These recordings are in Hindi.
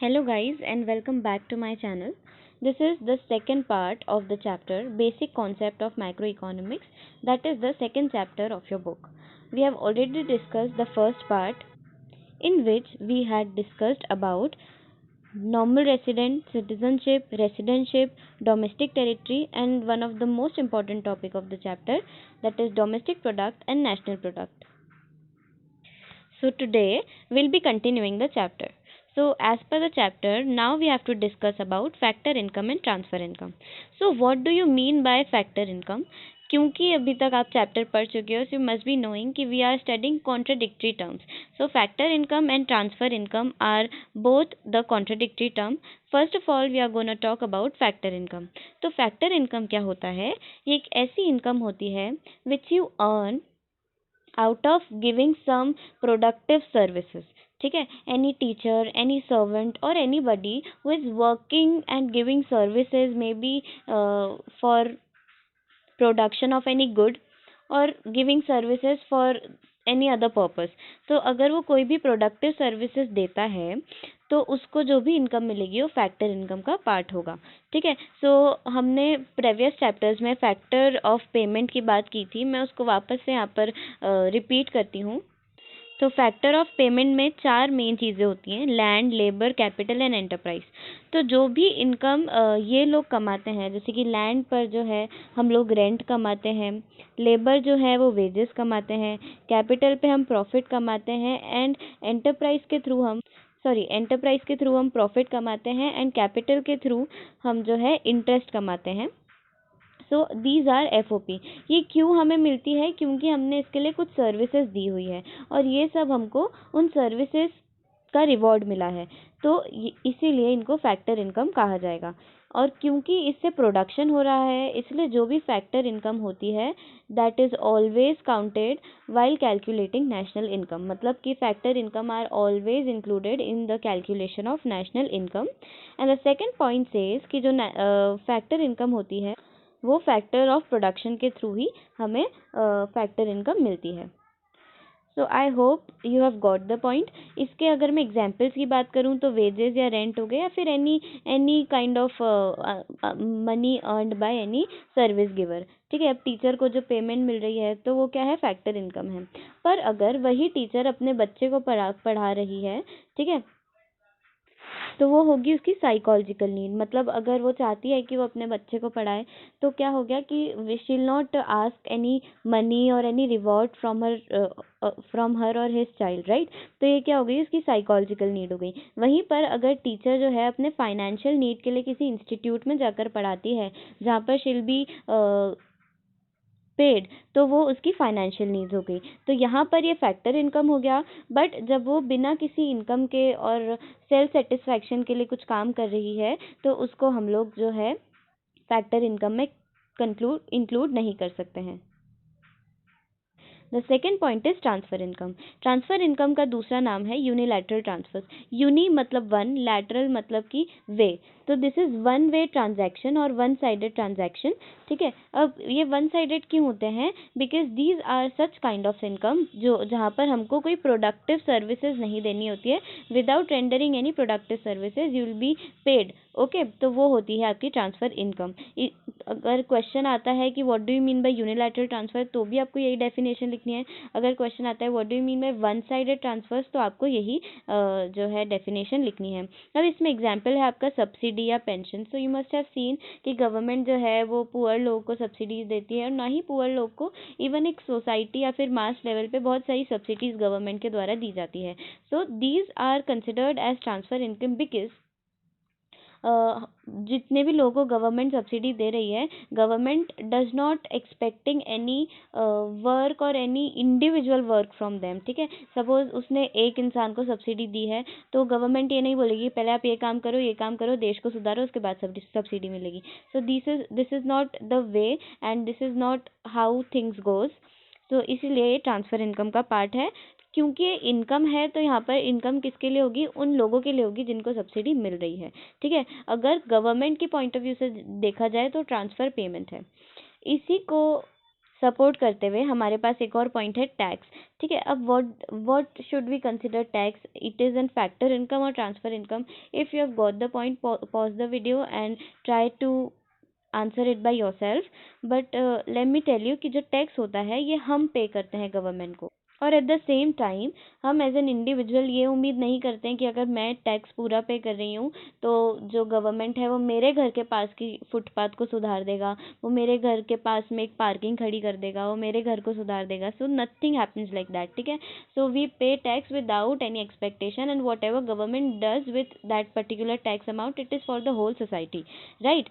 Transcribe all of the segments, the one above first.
Hello guys and welcome back to my channel. This is the second part of the chapter Basic Concept of Macroeconomics, that is the second chapter of your book. We have already discussed the first part in which we had discussed about normal resident, citizenship, residentship, domestic territory, and one of the most important topic of the chapter, that is domestic product and national product. So today we'll be continuing the chapter. So as per the chapter, now we have to discuss about factor income and transfer income. So what do you mean by factor income? क्योंकि अभी तक आप चैप्टर पढ़ चुके हो, so you must be knowing कि we are studying contradictory terms. So factor income and transfer income are both the contradictory term. First of all, we are going to talk about factor income. तो factor income क्या होता है? ये एक ऐसी income होती है which you earn out of giving some productive services. ठीक है, any teacher, any servant or anybody who is working and giving services, maybe for production of any good or giving services for any other purpose. तो अगर वो कोई भी प्रोडक्टिव सर्विसेज देता है तो उसको जो भी इनकम मिलेगी वो फैक्टर इनकम का पार्ट होगा. ठीक है, सो हमने प्रीवियस चैप्टर्स में फैक्टर ऑफ पेमेंट की बात की थी. मैं उसको वापस से यहाँ पर रिपीट करती हूँ. तो फैक्टर ऑफ पेमेंट में चार मेन चीज़ें होती हैं: land, labour, capital and enterprise. तो जो भी इनकम ये लोग कमाते हैं, जैसे कि लैंड पर जो है हम लोग रेंट कमाते हैं, लेबर जो है वो वेजेस कमाते हैं, कैपिटल पे हम प्रॉफिट कमाते हैं एंड एंटरप्राइज के थ्रू हम प्रॉफिट कमाते हैं एंड कैपिटल के थ्रू हम जो है इंटरेस्ट कमाते हैं. So these are FOP. ये क्यों हमें मिलती है? क्योंकि हमने इसके लिए कुछ सर्विसेज दी हुई है और ये सब हमको उन सर्विसेज का रिवॉर्ड मिला है, तो इसीलिए इनको फैक्टर इनकम कहा जाएगा. और क्योंकि इससे प्रोडक्शन हो रहा है, इसलिए जो भी फैक्टर इनकम होती है that is always counted while calculating national income. मतलब कि factor income are always included in the calculation of national income. And the second point says कि जो फैक्टर इनकम होती है वो फैक्टर ऑफ प्रोडक्शन के थ्रू ही हमें फैक्टर इनकम मिलती है. So I hope you have got the point. इसके अगर मैं एग्जांपल्स की बात करूँ तो वेजेस या रेंट हो गए या फिर any kind of money earned by any service giver. ठीक है, अब टीचर को जो पेमेंट मिल रही है तो वो क्या है? फैक्टर इनकम है. पर अगर वही टीचर अपने बच्चे को पढ़ा रही है, ठीक है, तो वो होगी उसकी साइकोलॉजिकल नीड. मतलब अगर वो चाहती है कि वो अपने बच्चे को पढ़ाए तो क्या हो गया कि वी शिल नॉट आस्क एनी मनी और एनी रिवॉर्ड फ्रॉम हर और हिज चाइल्ड, राइट. तो ये क्या हो गई? उसकी साइकोलॉजिकल नीड हो गई. वहीं पर अगर टीचर जो है अपने फाइनेंशियल नीड के लिए किसी इंस्टीट्यूट में जाकर पढ़ाती है जहाँ पर शिल बी पेड, तो वो उसकी फाइनेंशियल नीड्स हो गई. तो यहाँ पर ये फैक्टर इनकम हो गया. बट जब वो बिना किसी इनकम के और सेल्फ सेटिस्फैक्शन के लिए कुछ काम कर रही है तो उसको हम लोग जो है फैक्टर इनकम में इंक्लूड नहीं कर सकते हैं. The second point is transfer income. Transfer income का दूसरा नाम है यूनिलैटरल ट्रांसफर. यूनि मतलब वन, लैटरल मतलब कि वे. तो this is one way transaction और वन साइडेड ट्रांजैक्शन. ठीक है, अब ये वन साइडेड क्यों होते हैं? Because these are such kind of income जो जहाँ पर हमको कोई प्रोडक्टिव सर्विसेज नहीं देनी होती है. Without rendering any productive services you will be paid. Okay, तो वो होती है आपकी ट्रांसफर इनकम. अगर क्वेश्चन आता है कि what do you mean bye unilateral transfer, तो भी आपको यही डेफिनेशन लिखनी है. अगर क्वेश्चन आता है what do you mean by one sided transfers, तो आपको यही जो है डेफिनेशन लिखनी है. अब इसमें एग्जांपल है आपका सब्सिडी या pension. So you must have seen कि गवर्नमेंट जो है वो पुअर लोगों को सब्सिडीज देती है और ना ही पुअर लोग को, इवन एक सोसाइटी या फिर मास लेवल पे बहुत सारी सब्सिडीज गवर्नमेंट के द्वारा दी जाती है. So these are considered as transfer income because जितने भी लोगों को गवर्नमेंट सब्सिडी दे रही है, government does not expecting any work or any individual work from them. ठीक है, सपोज उसने एक इंसान को सब्सिडी दी है तो गवर्नमेंट ये नहीं बोलेगी पहले आप ये काम करो देश को सुधारो उसके बाद सब्सिडी मिलेगी. So this is not the way and this is not how things goes. तो इसीलिए ये ट्रांसफर इनकम का पार्ट है. क्योंकि इनकम है तो यहाँ पर इनकम किसके लिए होगी? उन लोगों के लिए होगी जिनको सब्सिडी मिल रही है. ठीक है, अगर गवर्नमेंट की पॉइंट ऑफ व्यू से देखा जाए तो ट्रांसफर पेमेंट है. इसी को सपोर्ट करते हुए हमारे पास एक और पॉइंट है टैक्स, ठीक है। अब what should we consider tax, it is an factor income और transfer income. If you have got the point, pause the video and try to answer it by yourself. But let me tell you कि जो टैक्स होता है ये हम पे करते हैं गवर्नमेंट को, और एट द सेम टाइम हम एज एन इंडिविजुअल ये उम्मीद नहीं करते हैं कि अगर मैं टैक्स पूरा पे कर रही हूँ तो जो गवर्नमेंट है वो मेरे घर के पास की फुटपाथ को सुधार देगा, वो मेरे घर के पास में एक पार्किंग खड़ी कर देगा, वो मेरे घर को सुधार देगा। So nothing happens like that, ठीक है। So we pay tax without any expectation, and whatever government does with that particular tax amount, it is for the whole society, right.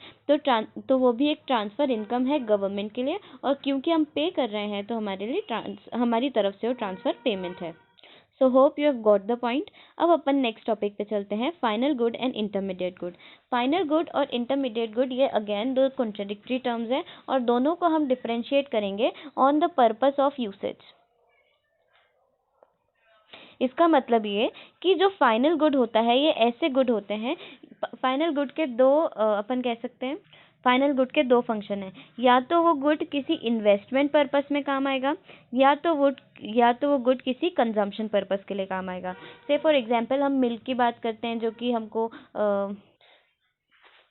तो वो भी एक ट्रांसफ़र इनकम है गवर्नमेंट के लिए, और क्योंकि हम पे कर रहे हैं तो हमारे लिए हमारी तरफ से वो ट्रांसफ़र पेमेंट है। So hope you have got the point. अब अपन नेक्स्ट टॉपिक पे चलते हैं, final good and intermediate good. Final good और इंटरमीडिएट गुड ये अगेन दो कॉन्ट्राडिक्टरी टर्म्स हैं, और दोनों को हम डिफरेंशिएट करेंगे on the purpose of usage. इसका मतलब ये कि जो फाइनल गुड होता है ये ऐसे गुड होते हैं, फाइनल गुड के दो अपन कह सकते हैं फाइनल गुड के दो फंक्शन हैं। या तो वो गुड किसी इन्वेस्टमेंट पर्पस में काम आएगा, या तो वो गुड किसी कंजम्पशन पर्पस के लिए काम आएगा। से फॉर एग्जांपल हम मिल्क की बात करते हैं जो कि हमको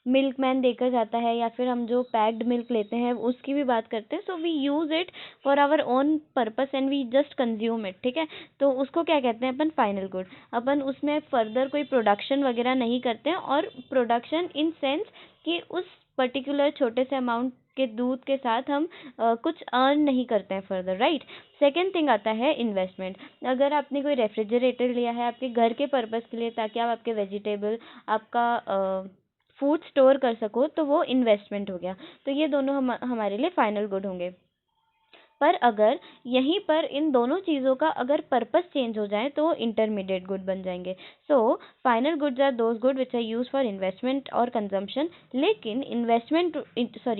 मिल्क मैन देकर जाता है, या फिर हम जो पैक्ड मिल्क लेते हैं उसकी भी बात करते हैं। So we use it for our own purpose and we just consume it, ठीक है। तो उसको क्या कहते हैं अपन, फाइनल गुड। अपन उसमें फर्दर कोई प्रोडक्शन वगैरह नहीं करते हैं, और प्रोडक्शन इन सेंस कि उस पर्टिकुलर छोटे से अमाउंट के दूध के साथ हम कुछ अर्न नहीं करते हैं फर्दर, राइट। सेकेंड थिंग आता है इन्वेस्टमेंट। अगर आपने कोई रेफ्रिजरेटर लिया है आपके घर के पर्पस के लिए, ताकि आप आपके वेजिटेबल, आपका फूड स्टोर कर सको, तो वो इन्वेस्टमेंट हो गया। तो ये दोनों हमारे लिए फाइनल गुड होंगे। पर अगर यहीं पर इन दोनों चीज़ों का अगर पर्पस चेंज हो जाए तो वो इंटरमीडिएट गुड बन जाएंगे। So final goods are those good which are use for investment और कंजम्पशन। लेकिन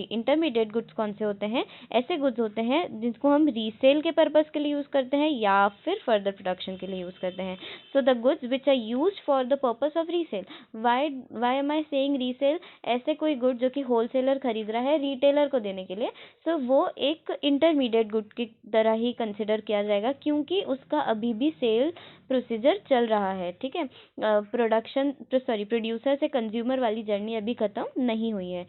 इंटरमीडिएट गुड्स कौन से होते हैं, ऐसे गुड्स होते हैं जिनको हम रीसेल के पर्पस के लिए यूज़ करते हैं या फिर फर्दर प्रोडक्शन के लिए यूज़ करते हैं। So the goods which are use for the purpose of resale. Why am I saying resale, ऐसे कोई गुड जो कि होलसेलर खरीद रहा है रिटेलर को देने के लिए, सो वो एक इंटरमीडिएट गुड की तरह ही कंसिडर किया जाएगा, क्योंकि उसका अभी भी सेल प्रोसीजर चल रहा है, ठीक है। प्रोड्यूसर से कंज्यूमर वाली जर्नी अभी ख़त्म नहीं हुई है।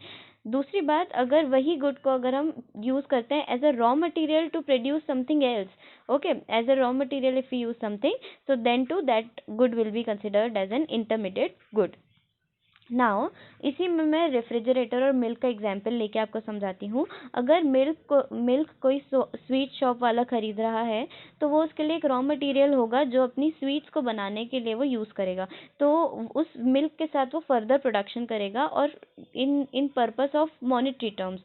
दूसरी बात, अगर वही गुड को अगर हम यूज़ करते हैं as a raw material to produce something else, okay, as a raw material if you use something, so then to that good will be considered as an intermediate good. Now इसी में मैं रेफ्रिजरेटर और मिल्क का एग्जांपल लेके आपको समझाती हूँ। अगर मिल्क कोई स्वीट शॉप वाला खरीद रहा है तो वो उसके लिए एक रॉ मटेरियल होगा जो अपनी स्वीट्स को बनाने के लिए वो यूज़ करेगा। तो उस मिल्क के साथ वो फर्दर प्रोडक्शन करेगा, और in purpose of monetary terms,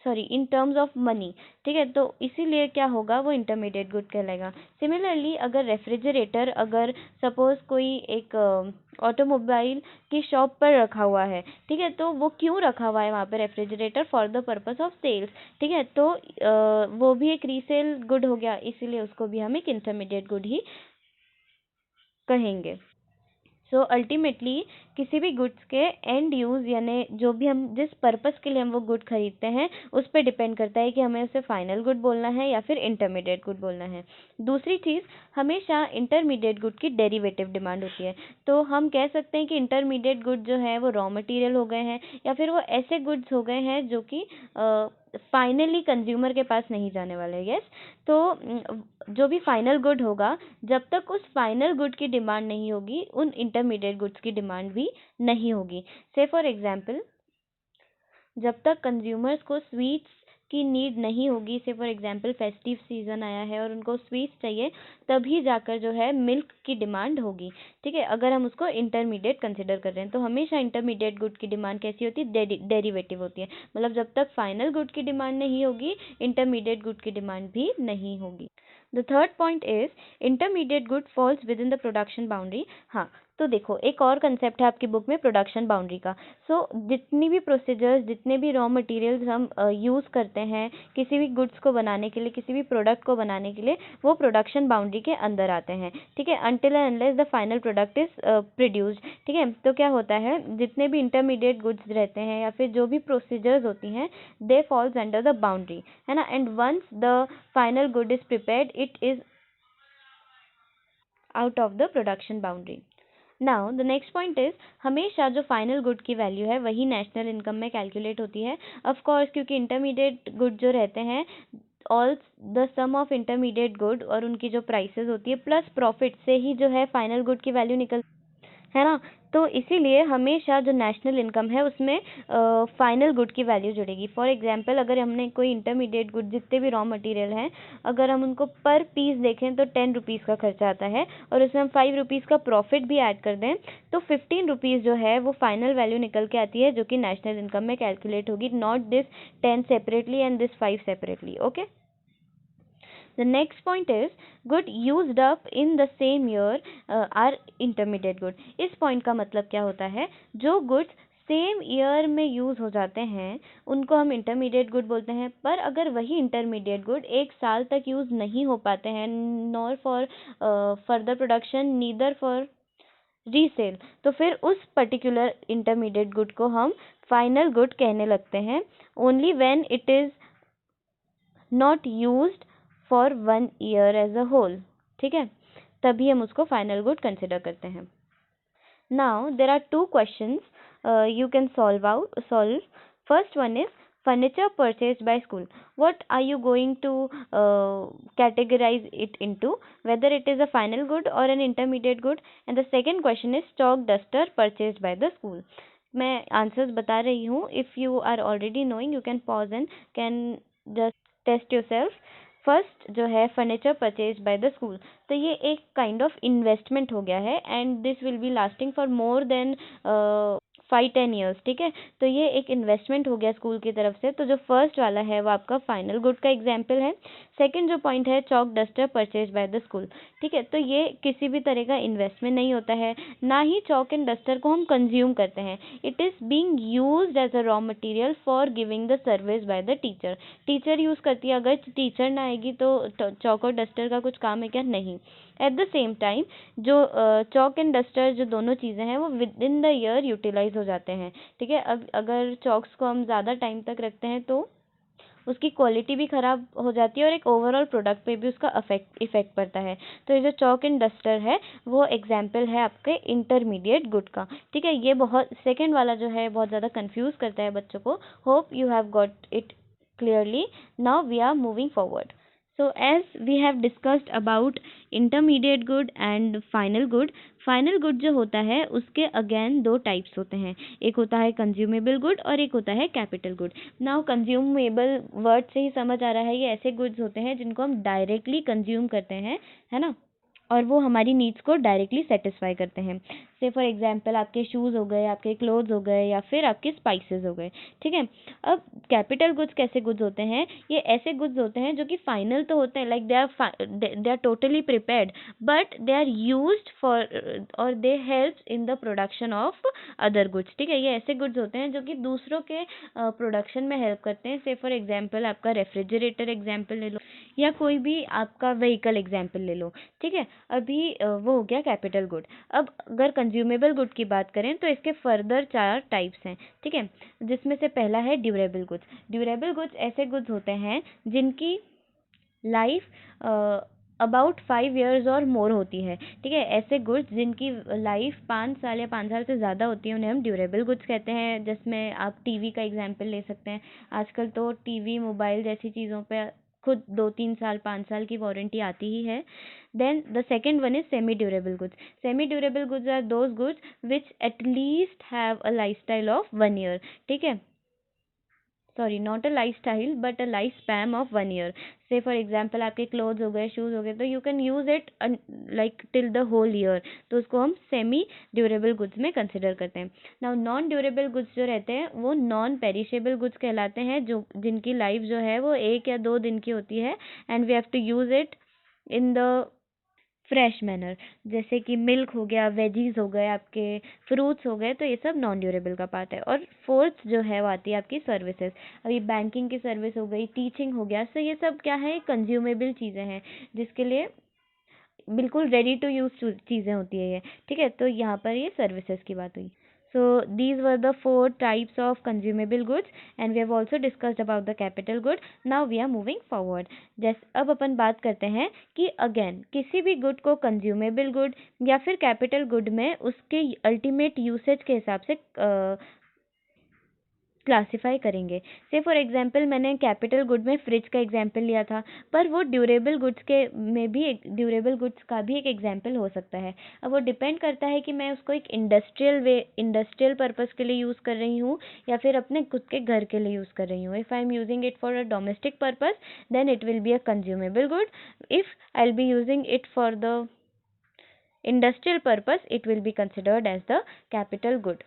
in terms of money, ठीक है। तो इसीलिए क्या होगा, वो इंटरमीडिएट गुड कहलाएगा। सिमिलरली अगर रेफ्रिजरेटर, अगर सपोज कोई एक ऑटोमोबाइल की शॉप पर रखा हुआ है, ठीक है, तो वो क्यों रखा हुआ है वहाँ पे refrigerator, for the purpose of sales, ठीक है। तो वो भी एक रीसेल गुड हो गया, इसीलिए उसको भी हम एक इंटरमीडिएट गुड ही कहेंगे। सो अल्टीमेटली किसी भी गुड्स के एंड यूज़, यानी जो भी हम जिस पर्पस के लिए हम वो गुड खरीदते हैं उस पर डिपेंड करता है कि हमें उसे फाइनल गुड बोलना है या फिर इंटरमीडिएट गुड बोलना है। दूसरी चीज़, हमेशा इंटरमीडिएट गुड की डेरिवेटिव डिमांड होती है। तो हम कह सकते हैं कि इंटरमीडिएट गुड जो है वो रॉ मटेरियल हो गए हैं, या फिर वो ऐसे गुड्स हो गए हैं जो कि फाइनली कंज्यूमर के पास नहीं जाने वाले। यस, तो जो भी फाइनल गुड होगा, जब तक उस फाइनल गुड की डिमांड नहीं होगी उन इंटरमीडिएट गुड्स की डिमांड भी नहीं होगी। से फॉर एग्जांपल, जब तक कंज्यूमर्स को स्वीट्स की नीड नहीं होगी, से फॉर एग्जांपल फेस्टिव सीज़न आया है और उनको स्वीट्स चाहिए, तभी जाकर जो है मिल्क की डिमांड होगी, ठीक है। अगर हम उसको इंटरमीडिएट कंसिडर कर रहे हैं तो हमेशा इंटरमीडिएट गुड की डिमांड कैसी होती है, डेरिवेटिव होती है। मतलब जब तक फाइनल गुड की डिमांड नहीं होगी, इंटरमीडिएट गुड की डिमांड भी नहीं होगी। The third point is intermediate good falls with in the production boundary. हाँ, तो देखो एक और कंसेप्ट है आपकी बुक में प्रोडक्शन बाउंड्री का। सो जितनी भी प्रोसीजर्स, जितने भी रॉ मटेरियल्स हम यूज़ करते हैं किसी भी गुड्स को बनाने के लिए, किसी भी प्रोडक्ट को बनाने के लिए, वो प्रोडक्शन बाउंड्री के अंदर आते हैं, ठीक है, until and unless the final product is produced, ठीक है। तो क्या होता है, जितने भी इंटरमीडिएट गुड्स रहते हैं या फिर जो भी प्रोसीजर्स होती हैं, they falls under the boundary, है ना। And once the final good is prepared, it is out of the production boundary. Now the next point is, हमेशा जो फाइनल गुड की वैल्यू है वही नेशनल इनकम में कैलकुलेट होती है। ऑफ कोर्स, क्योंकि इंटरमीडिएट गुड जो रहते हैं, all the sum of intermediate good और उनकी जो प्राइसेस होती है प्लस प्रॉफिट से ही जो है फाइनल गुड की वैल्यू निकल, है ना। तो इसीलिए हमेशा जो नेशनल इनकम है उसमें फाइनल गुड की वैल्यू जुड़ेगी। फॉर एग्जांपल, अगर हमने कोई इंटरमीडिएट गुड, जितने भी रॉ मटेरियल हैं, अगर हम उनको पर पीस देखें तो 10 रुपीज़ का खर्चा आता है और उसमें हम 5 रुपीज़ का प्रॉफिट भी ऐड कर दें तो 15 रुपीज़ जो है वो फाइनल वैल्यू निकल के आती है, जो कि नेशनल इनकम में कैलकुलेट होगी, not this 10 separately and this 5 separately. Okay, the next point is good used up in the same year are intermediate good। इस point का मतलब क्या होता है, जो goods सेम ईयर में यूज हो जाते हैं उनको हम इंटरमीडिएट गुड बोलते हैं। पर अगर वही इंटरमीडिएट गुड 1 साल तक यूज नहीं हो पाते हैं, nor for further production neither for resale, तो फिर उस पर्टिकुलर इंटरमीडिएट गुड को हम फाइनल गुड कहने लगते हैं, only when it is not used for 1 year as a whole, ठीक है, तभी हम उसको फाइनल गुड कंसिडर करते हैं। Now there are 2 questions you can solve. First one is furniture purchased by school. What are you going to categorize it into, whether it is a final good or an intermediate good? And the second question is chalk duster purchased by the school. मैं आंसर्स बता रही हूँ, if you are already knowing you can pause and can just test yourself. First जो है furniture purchase by the school, तो ये एक काइंड ऑफ इन्वेस्टमेंट हो गया है and this will be lasting for more than 5-10 years, ठीक है। तो ये एक इन्वेस्टमेंट हो गया स्कूल की तरफ से। तो जो फर्स्ट वाला है वो आपका फाइनल गुड का एग्जाम्पल है। सेकंड जो पॉइंट है chalk duster purchase by the school, ठीक है, तो ये किसी भी तरह का इन्वेस्टमेंट नहीं होता है, ना ही चॉक एंड डस्टर को हम कंज्यूम करते हैं। It is being used as a raw material for giving the service by the teacher. Teacher use करती है, अगर टीचर ना आएगी तो चॉक और डस्टर का कुछ काम है क्या? नहीं। एट द सेम टाइम जो चॉक एंड डस्टर जो दोनों चीज़ें हैं वो with in the year utilise हो जाते हैं, ठीक है। अब अगर चॉक्स को हम ज़्यादा टाइम तक रखते हैं तो उसकी क्वालिटी भी ख़राब हो जाती है और एक ओवरऑल प्रोडक्ट पे भी उसका इफेक्ट पड़ता है। तो ये जो चॉक एंड डस्टर है वो एग्जाम्पल है आपके इंटरमीडिएट गुड का, ठीक है। ये बहुत सेकेंड वाला जो है बहुत ज़्यादा कंफ्यूज करता है बच्चों को। Hope you have got it clearly. Now we are moving forward. So as we have discussed about intermediate good and final good जो होता है उसके अगेन 2 टाइप्स होते हैं, एक होता है कंज्यूमेबल गुड और एक होता है capital good. Now consumable word से ही समझ आ रहा है ये ऐसे गुड्स होते हैं जिनको हम डायरेक्टली कंज्यूम करते हैं, है ना, और वो हमारी नीड्स को डायरेक्टली सेटिस्फाई करते हैं। से फॉर एग्जांपल आपके शूज़ हो गए, आपके क्लोथ्स हो गए या फिर आपके स्पाइसेस हो गए, ठीक है। अब कैपिटल गुड्स कैसे गुड्स होते हैं? ये ऐसे गुड्स होते हैं जो कि फाइनल तो होते हैं, like they are totally prepared but they are used for और they help in the production of other goods, ठीक है। ये ऐसे गुड्स होते हैं जो कि दूसरों के प्रोडक्शन में हेल्प करते हैं। से फॉर एग्जांपल आपका रेफ्रिजरेटर एग्जांपल ले लो या कोई भी आपका व्हीकल एग्जांपल ले लो, ठीक है। अभी वो हो गया कैपिटल गुड। अब अगर कंज्यूमेबल गुड की बात करें तो इसके फर्दर 4 टाइप्स हैं, ठीक है, जिसमें से पहला है ड्यूरेबल गुड्स। ड्यूरेबल गुड्स ऐसे गुड्स होते हैं जिनकी लाइफ अबाउट 5 ईयर्स और मोर होती है, ठीक है। ऐसे गुड्स जिनकी लाइफ 5 साल या 5 साल से ज़्यादा होती है उन्हें हम ड्यूरेबल गुड्स कहते हैं। जिसमें आप टीवी का एग्जांपल ले सकते हैं। आजकल तो टीवी, मोबाइल जैसी चीज़ों पे खुद 2-3 साल 5 साल की वारंटी आती ही है। Then the second one is semi durable goods. Semi durable goods are those goods which at least have a lifestyle of 1 year, ठीक है, sorry not a lifestyle but a life span of 1 year. Say for example आपके क्लोथ्स हो गए, शूज़ हो गए, तो you can use it like till the whole year, तो उसको हम सेमी ड्यूरेबल गुड्स में कंसिडर करते हैं। नाउ नॉन ड्यूरेबल गुड्स जो रहते हैं वो नॉन पेरिशेबल गुड्स कहलाते हैं, जो जिनकी लाइफ जो है वो 1 या 2 दिन की होती है and we have to use it in the fresh manner, जैसे कि मिल्क हो गया, वेजीज हो गए, आपके फ्रूट्स हो गए, तो ये सब नॉन ड्यूरेबल का पार्ट है। और फोर्थ जो है वो आती है आपकी सर्विसेज। अभी बैंकिंग की सर्विस हो गई, टीचिंग हो गया, सो ये सब क्या है, कंज्यूमेबल चीज़ें हैं जिसके लिए बिल्कुल रेडी टू यूज चीज़ें होती है ये, ठीक है। तो यहाँ पर ये सर्विसेज की बात हुई। So these were the 4 types of consumable goods and we have also discussed about the capital good. Now we are moving forward. जैसे अब अपन बात करते हैं कि अगेन किसी भी गुड को कंज्यूमेबल गुड या फिर कैपिटल गुड में उसके अल्टीमेट यूसेज के हिसाब से क्लासिफाई करेंगे। से फॉर एग्जांपल मैंने कैपिटल गुड में फ्रिज का एग्जांपल लिया था, पर वो ड्यूरेबल गुड्स के में भी एक ड्यूरेबल गुड्स का भी एक एग्जांपल हो सकता है। अब वो डिपेंड करता है कि मैं उसको एक इंडस्ट्रियल पर्पस के लिए यूज़ कर रही हूँ या फिर अपने खुद के घर के लिए यूज़ कर रही हूँ। If I am using it for a domestic purpose then it will be a consumable good. If I will be using it for the industrial purpose it will be considered as the capital good.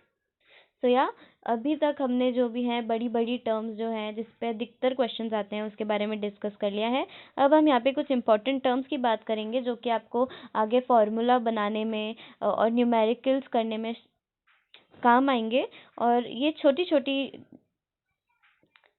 तो या अभी तक हमने जो भी हैं बड़ी बड़ी टर्म्स जो हैं जिस पे अधिकतर क्वेश्चंस आते हैं उसके बारे में डिस्कस कर लिया है। अब हम यहाँ पे कुछ इंपॉर्टेंट टर्म्स की बात करेंगे जो कि आपको आगे फॉर्मूला बनाने में और न्यूमेरिकल्स करने में काम आएंगे। और ये छोटी छोटी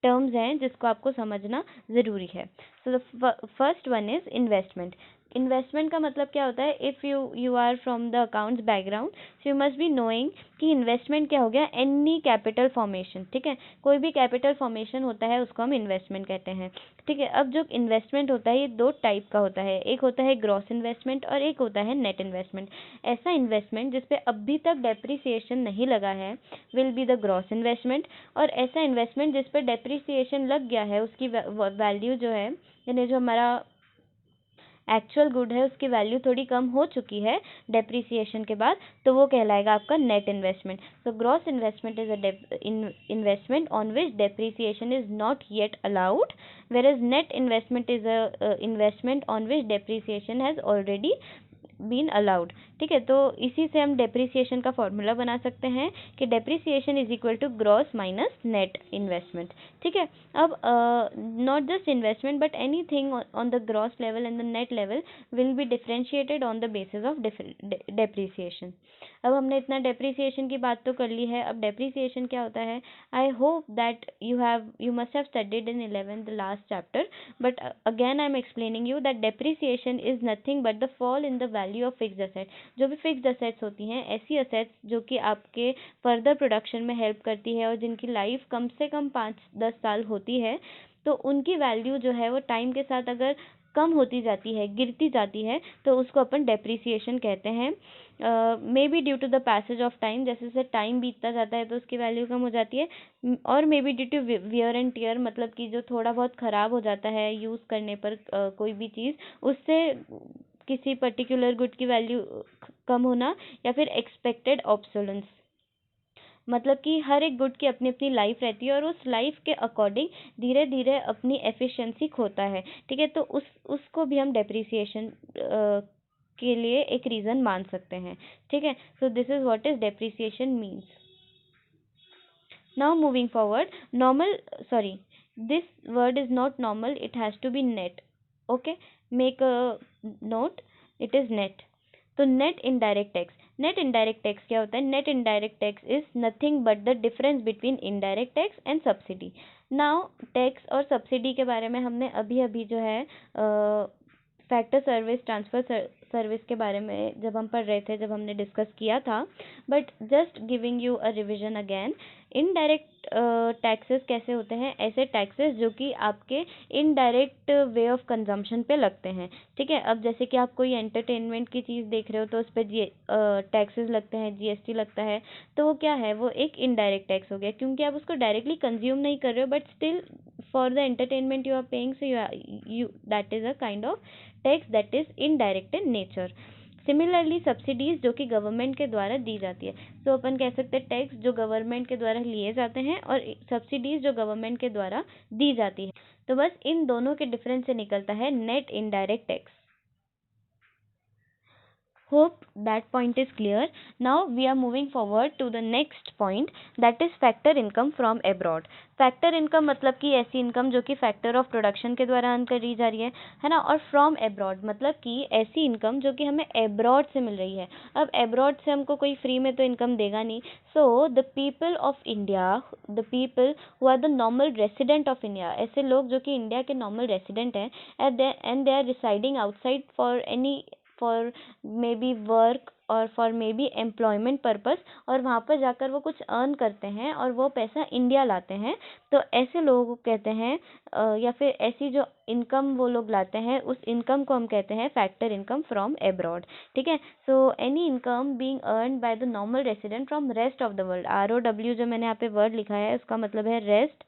टर्म्स हैं जिसको आपको समझना ज़रूरी है। So the first one is investment. Investment का मतलब क्या होता है, if you are from the accounts background so you must be knowing कि इन्वेस्टमेंट क्या हो गया, एनी कैपिटल फॉर्मेशन, ठीक है। कोई भी कैपिटल फॉर्मेशन होता है उसको हम इन्वेस्टमेंट कहते हैं, ठीक है। अब जो इन्वेस्टमेंट होता है ये दो टाइप का होता है, एक होता है ग्रॉस इन्वेस्टमेंट और एक होता है नेट इन्वेस्टमेंट। ऐसा इन्वेस्टमेंट जिसपे अभी तक डेप्रिसिएशन नहीं लगा है will be the gross investment, और ऐसा इन्वेस्टमेंट जिस पर डेप्रिसिएशन लग गया है उसकी वैल्यू जो है, यानी जो हमारा एक्चुअल गुड है उसकी वैल्यू थोड़ी कम हो चुकी है डेप्रिसिएशन के बाद, तो वो कहलाएगा आपका net investment. So gross investment is a investment on which depreciation is not yet allowed, whereas net investment is a investment on which depreciation has already been allowed, ठीक है। तो इसी से हम डेप्रिसिएशन का फॉर्मूला बना सकते हैं कि depreciation is equal to gross minus net investment, ठीक है। अब not just investment but anything on the gross level and the net level will be differentiated on the basis of depreciation. अब हमने इतना डेप्रिसिएशन की बात तो कर ली है, अब डेप्रिसिएशन क्या होता है, I hope that you must have studied in 11th the last chapter, but again I am explaining you that depreciation is nothing but the fall in the value of fixed asset। जो भी फिक्स्ड असेट्स होती हैं, ऐसी असेट्स जो कि आपके फर्दर प्रोडक्शन में हेल्प करती है और जिनकी लाइफ कम से कम 5-10 साल होती है, तो उनकी वैल्यू जो है वो टाइम के साथ अगर कम होती जाती है, गिरती जाती है, तो उसको अपन डेप्रिसिएशन कहते हैं। May be due to the passage of time, जैसे जैसे टाइम बीतता जाता है तो उसकी वैल्यू कम हो जाती है, और may be due to wear and tear, मतलब कि जो थोड़ा बहुत ख़राब हो जाता है यूज़ करने पर कोई भी चीज़, उससे किसी पर्टिकुलर गुड की वैल्यू कम होना, या फिर एक्सपेक्टेड ऑब्सोलेंस, मतलब कि हर एक गुड की अपनी अपनी लाइफ रहती है और उस लाइफ के अकॉर्डिंग धीरे धीरे अपनी एफिशिएंसी खोता है, ठीक है। तो उसको भी हम डेप्रिसिएशन के लिए एक रीज़न मान सकते हैं, ठीक है। So this is what is depreciation means. Now moving forward, this word is not normal, it has to be net, okay, make a note, it is net। तो net indirect tax, net indirect tax क्या होता है, net indirect tax is nothing but the difference between indirect tax and subsidy. Now tax और सब्सिडी के बारे में हमने अभी अभी जो है फैक्टर सर्विस, ट्रांसफर सर्विस के बारे में जब हम पढ़ रहे थे, जब हमने डिस्कस किया था, but just giving you a revision again. Indirect taxes कैसे होते हैं, ऐसे टैक्सेस जो कि आपके इनडायरेक्ट वे ऑफ कंजम्पशन पे लगते हैं, ठीक है। अब जैसे कि आप कोई एंटरटेनमेंट की चीज़ देख रहे हो तो उस पर टैक्सेस लगते हैं, जीएसटी लगता है, तो वो क्या है, वो एक इनडायरेक्ट टैक्स हो गया, क्योंकि आप उसको डायरेक्टली कंज्यूम नहीं कर रहे हो, but still for the entertainment you are paying, so you that is a kind of tax that is indirect in nature. Similarly subsidies जो कि गवर्नमेंट के द्वारा दी जाती है, तो अपन कह सकते हैं टैक्स जो गवर्नमेंट के द्वारा लिए जाते हैं और सब्सिडीज जो गवर्नमेंट के द्वारा दी जाती है। तो बस इन दोनों के डिफरेंस से निकलता है net indirect tax. Hope that point is clear. Now we are moving forward to the next point, that is factor income from abroad. Factor income मतलब कि ऐसी इनकम जो कि फैक्टर ऑफ प्रोडक्शन के द्वारा अर्न करी जा रही है ना, और फ्रॉम अब्रॉड मतलब कि ऐसी इनकम जो कि हमें अब्रॉड से मिल रही है. अब अब्रॉड से हमको कोई फ्री में तो इनकम देगा नहीं. So the people of India, the people who are the normal resident of India, ऐसे लोग जो कि इंडिया के नॉर्मल रेसिडेंट हैं and they are residing outside for any, for maybe work or for maybe employment purpose, और वहाँ पर जाकर वो कुछ अर्न करते हैं और वो पैसा इंडिया लाते हैं. तो ऐसे लोगों को कहते हैं या फिर ऐसी जो इनकम वो लोग लाते हैं उस इनकम को हम कहते हैं फैक्टर इनकम फ्रॉम अब्रॉड. ठीक है. So any income being earn by the normal resident from rest of the world. ROW जो मैंने यहाँ पे वर्ड लिखा है उसका मतलब है रेस्ट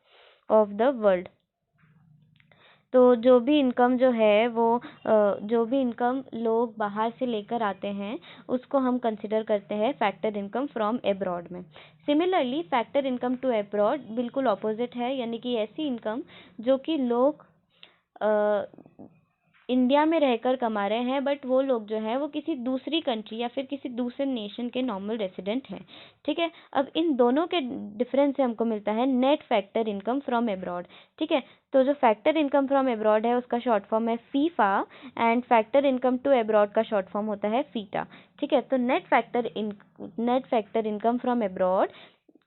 ऑफ द वर्ल्ड. तो जो भी इनकम जो है वो जो भी इनकम लोग बाहर से लेकर आते हैं उसको हम कंसिडर करते हैं फैक्टर इनकम फ्रॉम अब्रॉड में. Similarly factor income to abroad बिल्कुल ऑपोजिट है, यानी कि ऐसी इनकम जो कि लोग इंडिया में रहकर कमा रहे हैं बट वो लोग जो है वो किसी दूसरी कंट्री या फिर किसी दूसरे नेशन के नॉर्मल रेसिडेंट हैं. ठीक है. अब इन दोनों के डिफरेंस से हमको मिलता है net factor income from abroad. ठीक है. तो जो फैक्टर इनकम फ्रॉम अब्रॉड है उसका शॉर्ट फॉर्म है FIFA and factor income to abroad का शॉर्ट फॉर्म होता है फीटा. ठीक है. तो net factor income from abroad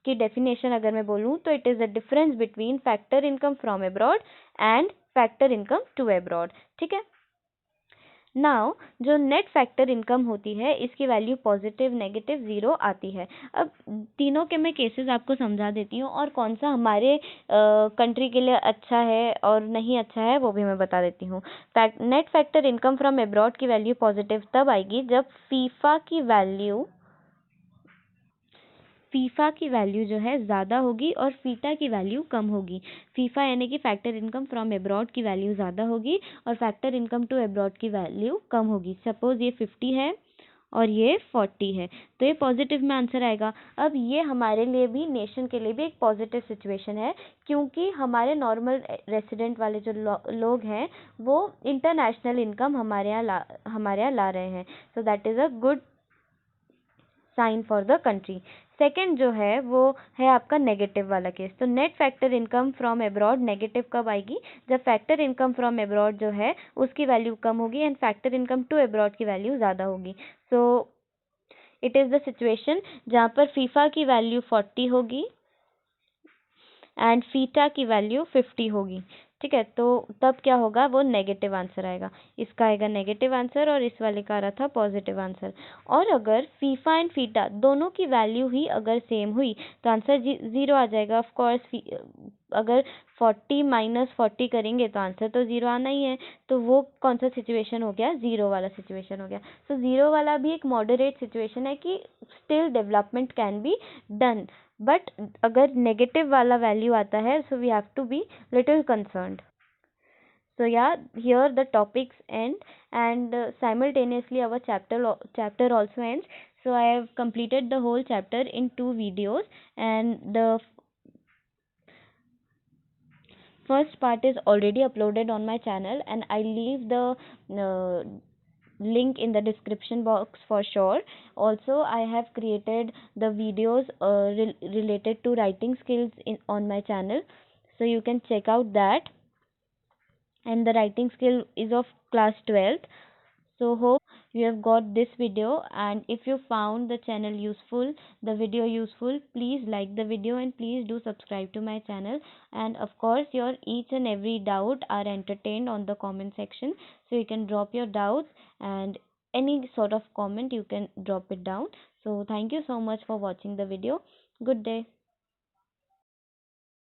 की डेफिनेशन अगर मैं बोलूँ तो it is the difference between factor income from abroad and factor income to abroad. ठीक है. नाउ जो नेट फैक्टर इनकम होती है इसकी वैल्यू पॉजिटिव, नेगेटिव, ज़ीरो आती है. अब तीनों के मैं केसेस आपको समझा देती हूँ और कौन सा हमारे कंट्री के लिए अच्छा है और नहीं अच्छा है वो भी मैं बता देती हूँ. Net factor income from abroad की वैल्यू पॉजिटिव तब आएगी जब फीफा की वैल्यू जो है ज़्यादा होगी और फीटा की वैल्यू कम होगी. फीफा यानी कि फैक्टर इनकम फ्रॉम अब्रॉड की वैल्यू ज़्यादा होगी और फैक्टर इनकम टू अब्रॉड की वैल्यू कम होगी. सपोज़ ये 50 है और ये 40 है तो ये पॉजिटिव में आंसर आएगा. अब ये हमारे लिए भी, नेशन के लिए भी एक पॉजिटिव सिचुएशन है क्योंकि हमारे नॉर्मल रेसिडेंट वाले जो लोग हैं वो इंटरनेशनल इनकम हमारे यहाँ ला रहे हैं. So that is a good sign for the country. Second जो है वो है आपका नेगेटिव वाला केस. तो net factor income from abroad negative कब आएगी? जब फैक्टर इनकम फ्रॉम अब्रॉड जो है उसकी वैल्यू कम होगी and factor income to abroad की वैल्यू ज़्यादा होगी. So it is the situation जहाँ पर फीफा की वैल्यू 40 होगी एंड फीटा की वैल्यू 50 होगी. ठीक है. तो तब क्या होगा, वो नेगेटिव आंसर आएगा. इसका आएगा नेगेटिव आंसर और इस वाले का आ रहा था पॉजिटिव आंसर. और अगर फीफा एंड फीटा दोनों की वैल्यू ही अगर सेम हुई तो आंसर ज़ीरो आ जाएगा. ऑफ कोर्स अगर 40 माइनस 40 करेंगे तो आंसर तो ज़ीरो आना ही है. तो वो कौन सा सिचुएशन हो गया? ज़ीरो वाला सिचुएशन हो गया. सो ज़ीरो वाला भी एक मॉडरेट सिचुएशन है कि still development can be done. But अगर नेगेटिव वाला वैल्यू आता है so we have to be little concerned. So yeah, here the topics end and simultaneously our chapter also ends. So I have completed the whole chapter in 2 videos and the first part is already uploaded on my channel and I leave the link in the description box for sure. Also I have created the videos related to writing skills on my channel, so you can check out that. And the writing skill is of class 12th. So hope you have got this video, and if you found the channel useful, the video useful, please like the video and please do subscribe to my channel. And of course your each and every doubt are entertained on the comment section, so you can drop your doubts and any sort of comment you can drop it down. So thank you so much for watching the video. Good day.